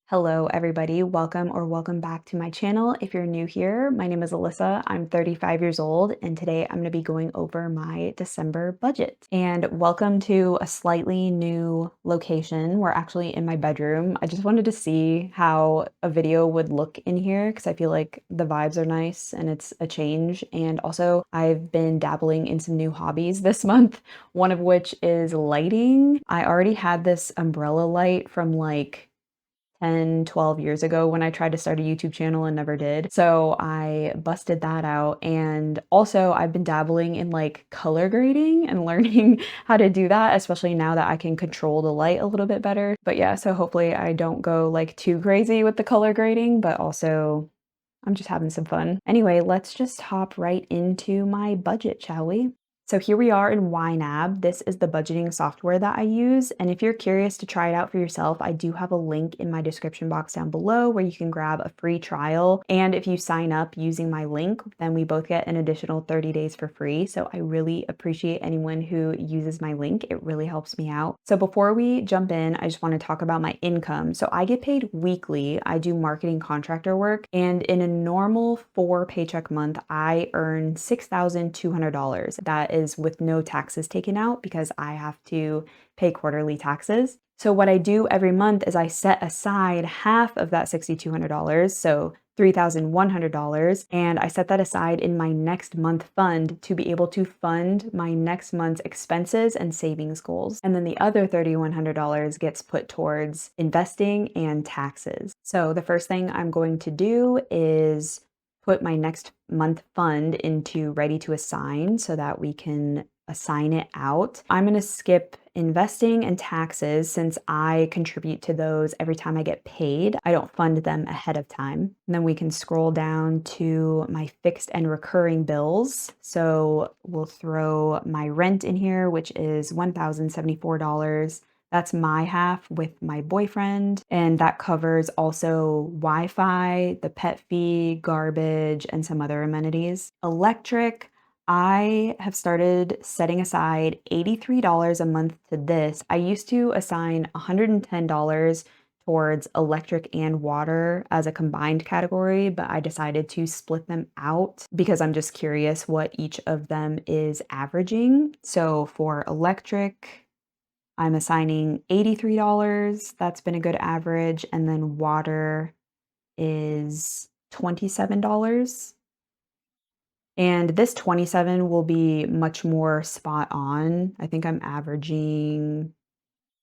Hello, everybody. Welcome back to my channel. If you're new here, my name is Alyssa. I'm 35 years old, and today I'm going to be going over my December budget. And welcome to a slightly new location. We're actually in my bedroom. I just wanted to see how a video would look in here because I feel like the vibes are nice and it's a change. And also, I've been dabbling in some new hobbies this month, one of which is lighting. I already had this umbrella light from like 10, 12 years ago when I tried to start a YouTube channel and never did. So I busted that out. And also I've been dabbling in like color grading and learning how to do that, especially now that I can control the light a little bit better. But yeah, so hopefully I don't go like too crazy with the color grading, but also I'm just having some fun. Anyway, let's just hop right into my budget, shall we? So here we are in YNAB. This is the budgeting software that I use. And if you're curious to try it out for yourself, I do have a link in my description box down below where you can grab a free trial. And if you sign up using my link, then we both get an additional 30 days for free. So I really appreciate anyone who uses my link. It really helps me out. So before we jump in, I just want to talk about my income. So I get paid weekly. I do marketing contractor work. And in a normal 4 paycheck month, I earn $6,200. That is with no taxes taken out because I have to pay quarterly taxes. So what I do every month is I set aside half of that $6,200, so $3,100, and I set that aside in my next month fund to be able to fund my next month's expenses and savings goals. And then the other $3,100 gets put towards investing and taxes. So the first thing I'm going to do is put my next month fund into ready to assign so that we can assign it out. I'm going to skip investing and taxes since I contribute to those every time I get paid. I don't fund them ahead of time. And then we can scroll down to my fixed and recurring bills. So we'll throw my rent in here, which is $1,074. That's my half with my boyfriend, and that covers also Wi-Fi, the pet fee, garbage, and some other amenities. Electric, I have started setting aside $83 a month to this. I used to assign $110 towards electric and water as a combined category, but I decided to split them out because I'm just curious what each of them is averaging. So for electric, I'm assigning $83. That's been a good average. And then water is $27. And this 27 will be much more spot on. I think I'm averaging,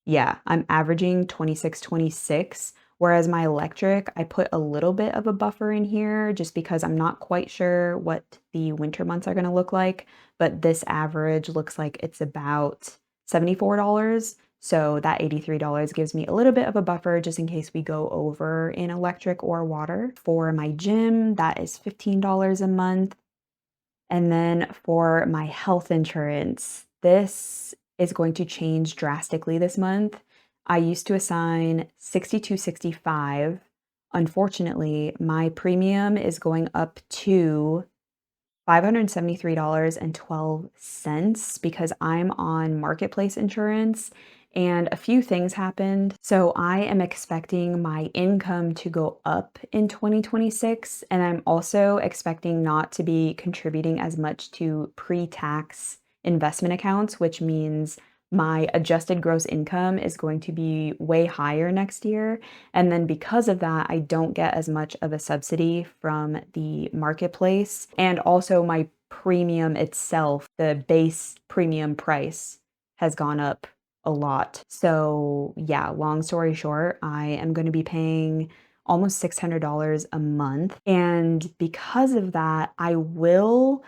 yeah, I'm averaging 26. Whereas my electric, I put a little bit of a buffer in here just because I'm not quite sure what the winter months are going to look like. But this average looks like it's about $74. So that $83 gives me a little bit of a buffer just in case we go over in electric or water. For my gym, that is $15 a month. And then for my health insurance, this is going to change drastically this month. I used to assign 62.65. Unfortunately, my premium is going up to $573.12 because I'm on marketplace insurance and a few things happened. So I am expecting my income to go up in 2026. And I'm also expecting not to be contributing as much to pre-tax investment accounts, which means my adjusted gross income is going to be way higher next year. And then because of that, I don't get as much of a subsidy from the marketplace. And also my premium itself, the base premium price has gone up a lot. So yeah, long story short, I am going to be paying almost $600 a month. And because of that, I will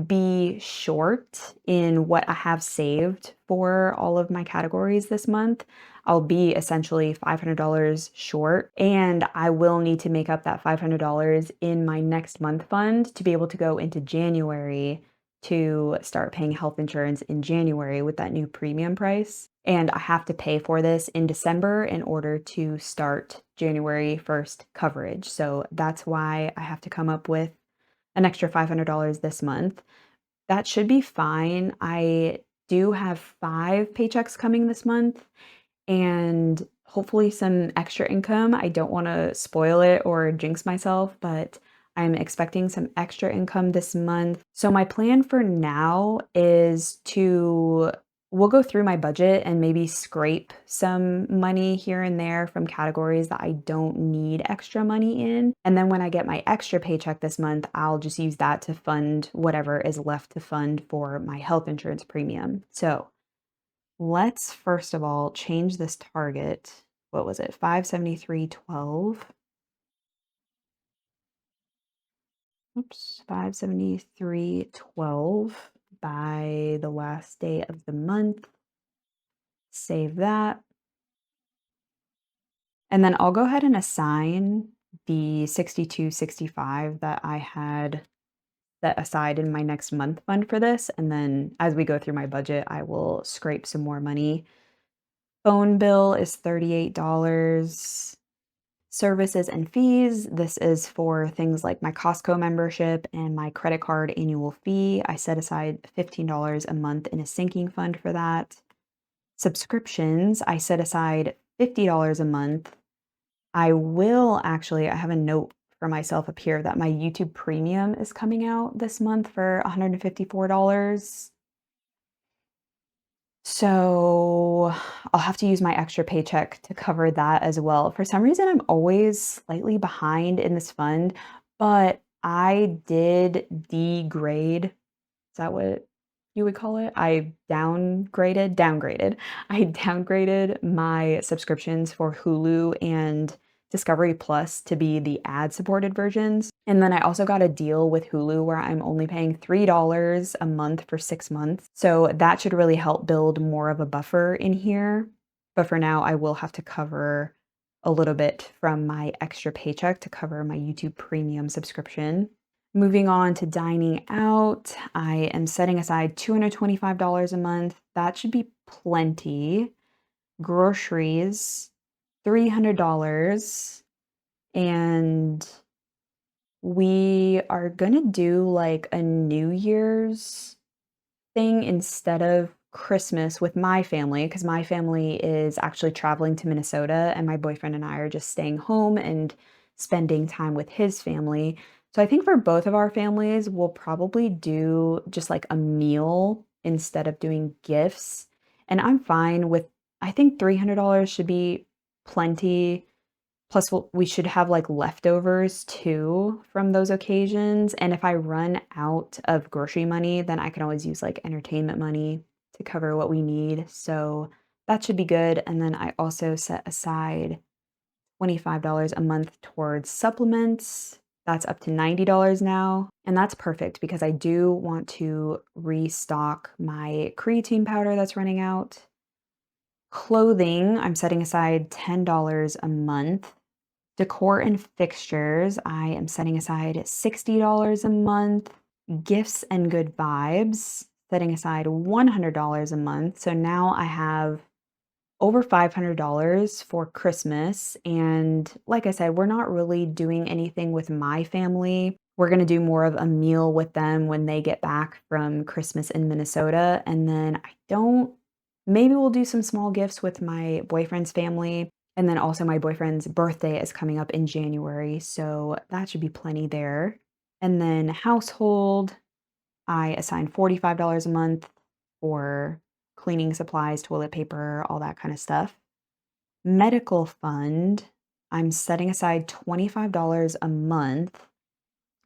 be short in what I have saved for all of my categories this month. I'll be essentially $500 short, and I will need to make up that $500 in my next month fund to be able to go into January to start paying health insurance in January with that new premium price. And I have to pay for this in December in order to start January 1st coverage. So that's why I have to come up with an extra $500 this month. That should be fine. I do have 5 paychecks coming this month, and hopefully some extra income. I don't want to spoil it or jinx myself, but I'm expecting some extra income this month. So my plan for now is to we'll go through my budget and maybe scrape some money here and there from categories that I don't need extra money in. And then when I get my extra paycheck this month, I'll just use that to fund whatever is left to fund for my health insurance premium. So let's first of all change this target. What was it? 573.12. Oops, 573.12 by the last day of the month. Save that. And then I'll go ahead and assign the 62.65 that I had set aside in my next month fund for this. And then as we go through my budget, I will scrape some more money. Phone bill is $38. Services and fees. This is for things like my Costco membership and my credit card annual fee. I set aside $15 a month in a sinking fund for that. Subscriptions, I set aside $50 a month. I have a note for myself up here that my YouTube Premium is coming out this month for $154. So I'll have to use my extra paycheck to cover that as well. For some reason, I'm always slightly behind in this fund, but I did degrade. Is that what you would call it? I downgraded. I downgraded my subscriptions for Hulu and Discovery Plus to be the ad-supported versions. And then I also got a deal with Hulu where I'm only paying $3 a month for 6 months. So that should really help build more of a buffer in here. But for now, I will have to cover a little bit from my extra paycheck to cover my YouTube Premium subscription. Moving on to dining out, I am setting aside $225 a month. That should be plenty. Groceries, $300. And we are gonna do like a New Year's thing instead of Christmas with my family, because my family is actually traveling to Minnesota and my boyfriend and I are just staying home and spending time with his family. So I think for both of our families, we'll probably do just like a meal instead of doing gifts. And I'm fine with, I think $300 should be plenty. Plus, we should have like leftovers too from those occasions. And if I run out of grocery money, then I can always use like entertainment money to cover what we need. So that should be good. And then I also set aside $25 a month towards supplements. That's up to $90 now. And that's perfect because I do want to restock my creatine powder that's running out. Clothing, I'm setting aside $10 a month. Decor and fixtures, I am setting aside $60 a month. Gifts and good vibes, setting aside $100 a month. So now I have over $500 for Christmas. And like I said, we're not really doing anything with my family. We're going to do more of a meal with them when they get back from Christmas in Minnesota. And then maybe we'll do some small gifts with my boyfriend's family. And then also my boyfriend's birthday is coming up in January, so that should be plenty there. And then household, I assign $45 a month for cleaning supplies, toilet paper, all that kind of stuff. Medical fund, I'm setting aside $25 a month.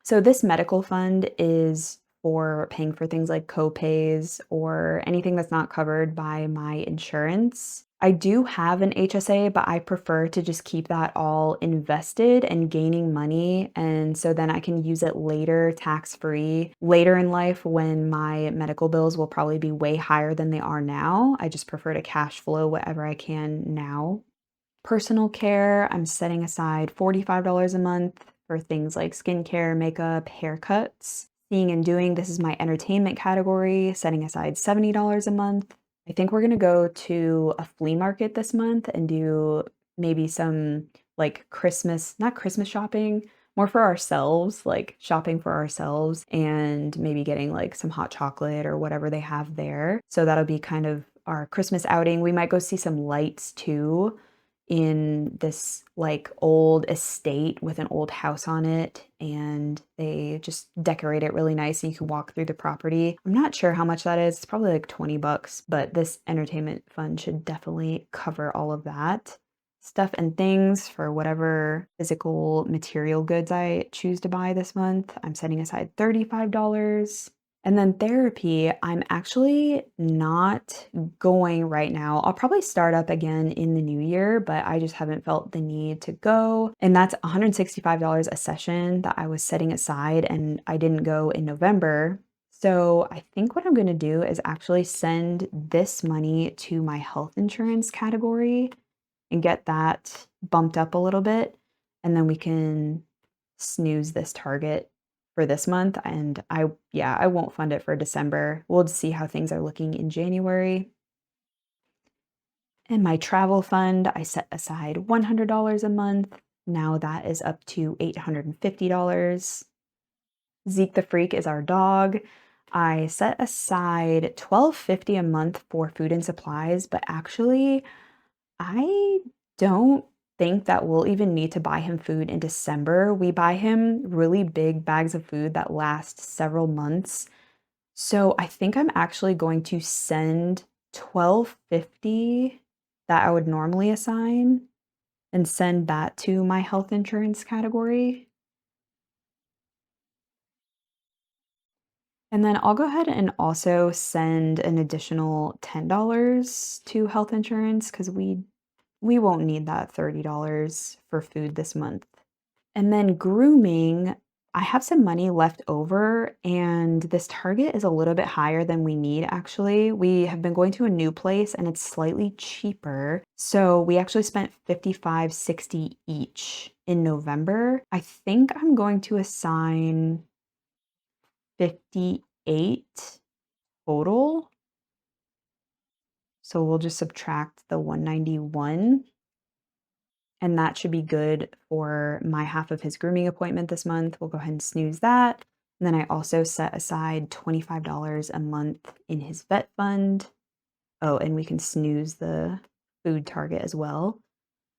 So this medical fund is for paying for things like co-pays or anything that's not covered by my insurance. I do have an HSA, but I prefer to just keep that all invested and gaining money. And so then I can use it later, tax-free, later in life when my medical bills will probably be way higher than they are now. I just prefer to cash flow whatever I can now. Personal care, I'm setting aside $45 a month for things like skincare, makeup, haircuts. Seeing and doing, this is my entertainment category, setting aside $70 a month. I think we're gonna go to a flea market this month and do maybe some like not Christmas shopping, more for ourselves, like shopping for ourselves and maybe getting like some hot chocolate or whatever they have there. So that'll be kind of our Christmas outing. We might go see some lights too in this like old estate with an old house on it, and they just decorate it really nice and you can walk through the property. I'm not sure how much that is. It's probably like 20 bucks, but this entertainment fund should definitely cover all of that stuff and things for whatever physical material goods I choose to buy this month. I'm setting aside $35. And then therapy, I'm actually not going right now. I'll probably start up again in the new year, but I just haven't felt the need to go. And that's $165 a session that I was setting aside, and I didn't go in November. So I think what I'm going to do is actually send this money to my health insurance category and get that bumped up a little bit. And then we can snooze this target for this month. And yeah, I won't fund it for December. We'll just see how things are looking in January. And my travel fund, I set aside $100 a month. Now that is up to $850. Zeke the Freak is our dog. I set aside $12.50 a month for food and supplies, but actually, I don't think that we'll even need to buy him food in December. We buy him really big bags of food that last several months. So I think I'm actually going to send $12.50 that I would normally assign and send that to my health insurance category. And then I'll go ahead and also send an additional $10 to health insurance because we won't need that $30 for food this month. And then grooming, I have some money left over, and this target is a little bit higher than we need actually. We have been going to a new place and it's slightly cheaper. So we actually spent $55.60 each in November. I think I'm going to assign 58 total. So we'll just subtract the 191. And that should be good for my half of his grooming appointment this month. We'll go ahead and snooze that. And then I also set aside $25 a month in his vet fund. Oh, and we can snooze the food target as well.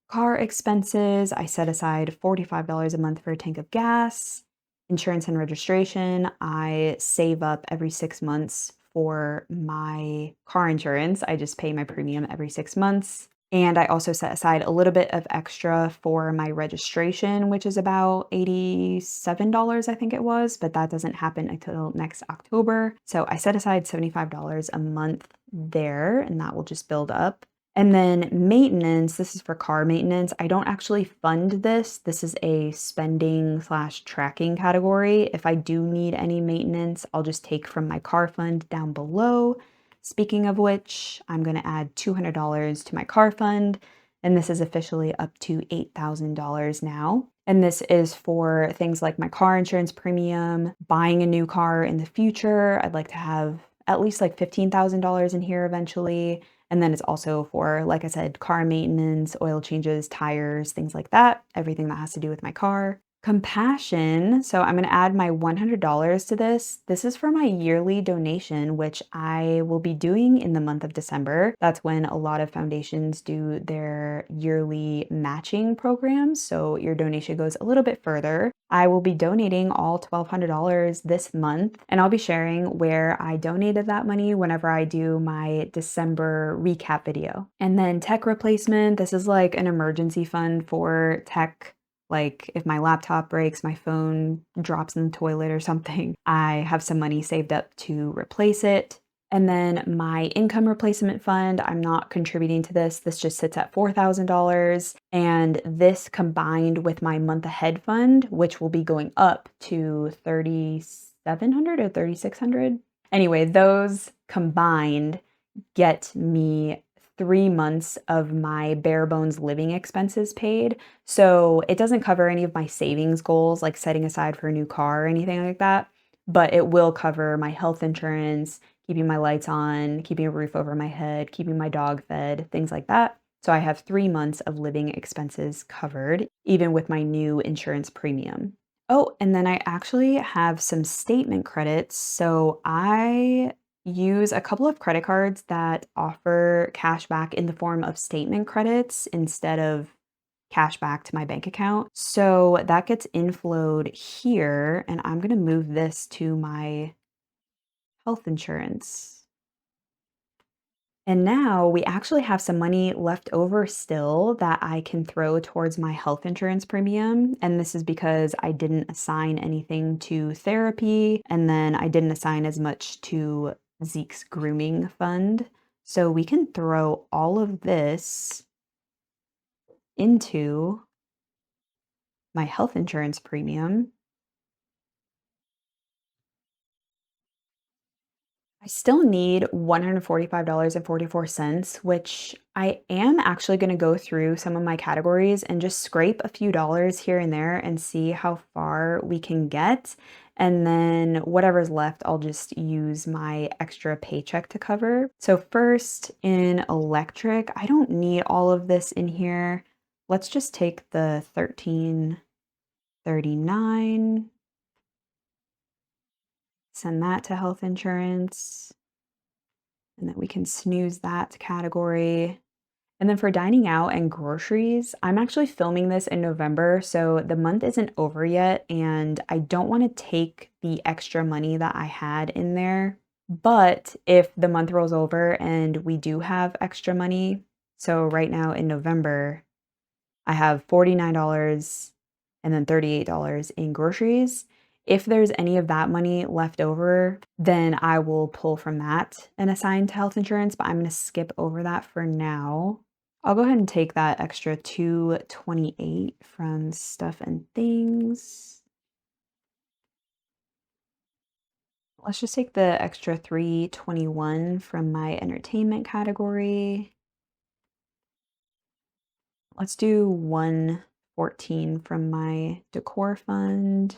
Car expenses, I set aside $45 a month for a tank of gas. Insurance and registration, I save up every 6 months for my car insurance. I just pay my premium every 6 months. And I also set aside a little bit of extra for my registration, which is about $87, I think it was, but that doesn't happen until next October. So I set aside $75 a month there, and that will just build up. And then maintenance, this is for car maintenance. I don't actually fund this. This is a spending/tracking category. If I do need any maintenance, I'll just take from my car fund down below. Speaking of which, I'm going to add $200 to my car fund, and this is officially up to $8,000 now. And this is for things like my car insurance premium, buying a new car in the future. I'd like to have at least like $15,000 in here eventually. And then it's also for, like I said, car maintenance, oil changes, tires, things like that, everything that has to do with my car. Compassion, so I'm going to add my $100 to this. This is for my yearly donation, which I will be doing in the month of December. That's when a lot of foundations do their yearly matching programs, so your donation goes a little bit further. I will be donating all $1,200 this month, and I'll be sharing where I donated that money whenever I do my December recap video. And then tech replacement, this is like an emergency fund for tech. Like if my laptop breaks, my phone drops in the toilet or something, I have some money saved up to replace it. And then my income replacement fund, I'm not contributing to this. This just sits at $4,000. And this combined with my month ahead fund, which will be going up to $3,700 or $3,600. Anyway, those combined get me 3 months of my bare bones living expenses paid. So it doesn't cover any of my savings goals, like setting aside for a new car or anything like that, but it will cover my health insurance, keeping my lights on, keeping a roof over my head, keeping my dog fed, things like that. So I have 3 months of living expenses covered, even with my new insurance premium. Oh, and then I actually have some statement credits. So I use a couple of credit cards that offer cash back in the form of statement credits instead of cash back to my bank account. So that gets inflowed here, and I'm going to move this to my health insurance. And now we actually have some money left over still that I can throw towards my health insurance premium. And this is because I didn't assign anything to therapy, and then I didn't assign as much to Zeke's grooming fund. So we can throw all of this into my health insurance premium. I still need $145.44, which I am actually going to go through some of my categories and just scrape a few dollars here and there and see how far we can get. And then whatever's left, I'll just use my extra paycheck to cover. So first in electric, I don't need all of this in here. Let's just take the 1339, send that to health insurance. And then we can snooze that category. And then for dining out and groceries, I'm actually filming this in November, so the month isn't over yet, and I don't want to take the extra money that I had in there. But if the month rolls over and we do have extra money, so right now in November, I have $49 and then $38 in groceries. If there's any of that money left over, then I will pull from that and assign to health insurance, but I'm going to skip over that for now. I'll go ahead and take that extra 228 from stuff and things. Let's just take the extra 321 from my entertainment category. Let's do 114 from my decor fund.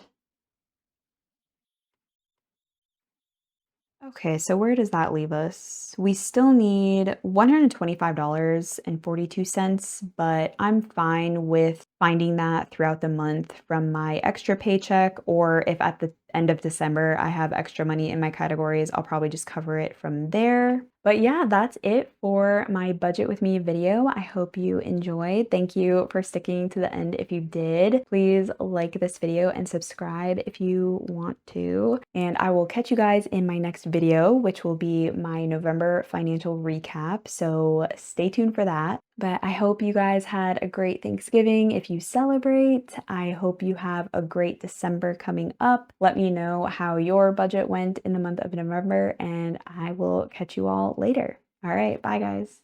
Okay, so where does that leave us? We still need $125.42, but I'm fine with finding that throughout the month from my extra paycheck, or if at the end of December I have extra money in my categories, I'll probably just cover it from there. But yeah, that's it for my budget with me video. I hope you enjoyed. Thank you for sticking to the end if you did. Please like this video and subscribe if you want to. And I will catch you guys in my next video, which will be my November financial recap. So stay tuned for that. But I hope you guys had a great Thanksgiving if you celebrate. I hope you have a great December coming up. Let me know how your budget went in the month of November, and I will catch you all later. All right, bye guys.